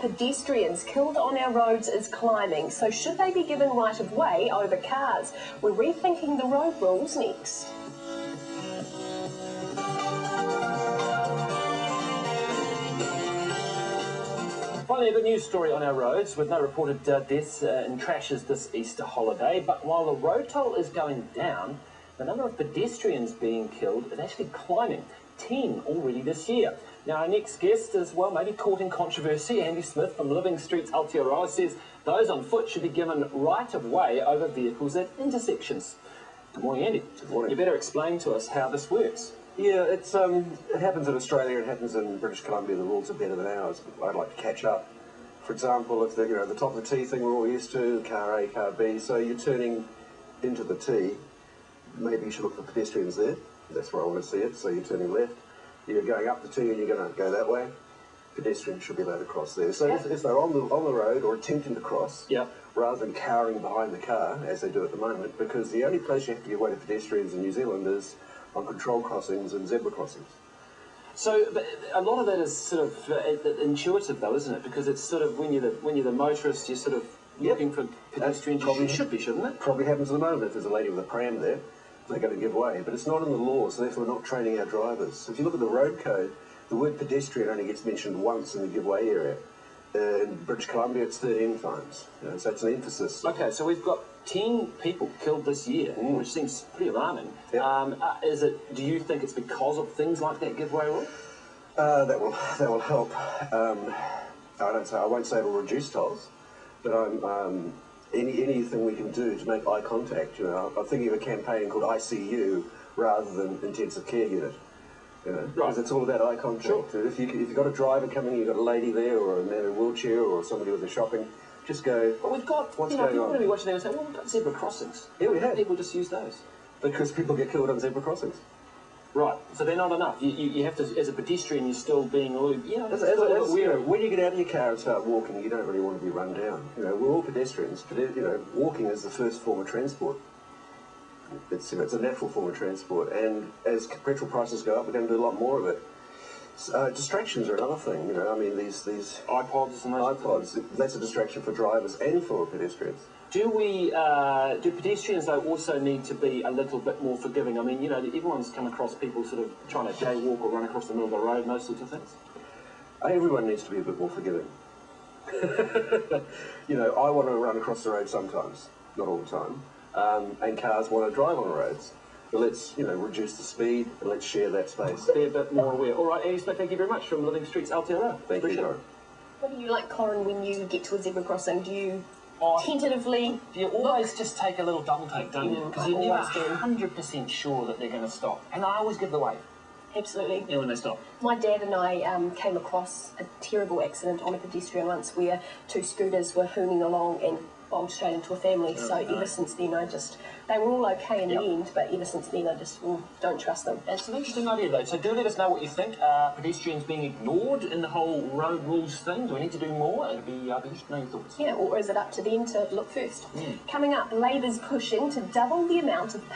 pedestrians killed on our roads is climbing, so should they be given right of way over cars? We're rethinking the road rules next. Finally, a good news story on our roads with no reported deaths in crashes this Easter holiday. But while the road toll is going down, the number of pedestrians being killed is actually climbing. 10 already this year. Now, our next guest is, well, maybe caught in controversy. Andy Smith from Living Streets Aotearoa says those on foot should be given right of way over vehicles at intersections. Good morning, Andy. Good morning. You better explain to us how this works. Yeah, it happens in Australia, it happens in British Columbia, the rules are better than ours. I'd like to catch up. For example, if the top of the T thing we're all used to, car A, car B, so you're turning into the T, maybe you should look for pedestrians there. That's where I want to see it. So you're turning left, you're going up the T and you're going to go that way. Pedestrians should be allowed to cross there. So if they're on the road or attempting to cross, rather than cowering behind the car, as they do at the moment, because the only place you have to give way to pedestrians in New Zealand is on control crossings and zebra crossings. So a lot of that is sort of intuitive, though, isn't it? Because it's sort of when you're the motorist, you're sort of looking for pedestrians. Probably should be, shouldn't it? Probably happens at the moment. If there's a lady with a pram there, they're going to give way. But it's not in the law, so therefore we're not training our drivers. So if you look at the road code, the word pedestrian only gets mentioned once in the give way area. In British Columbia, it's 13 times. So it's an emphasis. Okay, so we've got 10 people killed this year, which seems pretty alarming. Do you think it's because of things like that giveaway rule? That will help. I won't say it'll reduce tolls, but anything we can do to make eye contact. I'm thinking of a campaign called ICU rather than intensive care unit. Because it's all about eye contact. Sure. If you've got a driver coming, you've got a lady there, or a man in a wheelchair, or somebody with a shopping, just go. But we've got, people are going to be watching there and say, well, we've got zebra crossings. Yeah, we have. People just use those. Because people get killed on zebra crossings. Right, so they're not enough. You have to, as a pedestrian, you're still being a little, when you get out of your car and start walking, you don't really want to be run down. We're all pedestrians. Walking is the first form of transport. It's a natural form of transport, and as petrol prices go up, we're going to do a lot more of it. Distractions are another thing. These iPods and those iPods. That's a distraction for drivers and for pedestrians. Do pedestrians though also need to be a little bit more forgiving? Everyone's come across people sort of trying to jaywalk or run across the middle of the road and those sorts of things. Everyone needs to be a bit more forgiving. I want to run across the road sometimes, not all the time. And cars want to drive on the roads. But let's, reduce the speed and let's share that space. Be a bit more aware. All right, Andy Smith, thank you very much from Living Streets Aotearoa. Thank you, Corin. What do you like, Corin, when you get to a zebra crossing? Do you tentatively... You always just take a little double take, don't you? Because you're never 100% sure that they're going to stop. And I always give the wave. Absolutely. Yeah, when they stop. My dad and I came across a terrible accident on a pedestrian once where two scooters were hooming along and bombed straight into a family. Ever since then, they were all okay in the end, but ever since then, I just don't trust them. It's an interesting idea, though. So do let us know what you think. Pedestrians being ignored in the whole road rules thing. Do we need to do more? I'd be interested to know your thoughts. Yeah, or is it up to them to look first? Coming up, Labour's pushing to double the amount of pay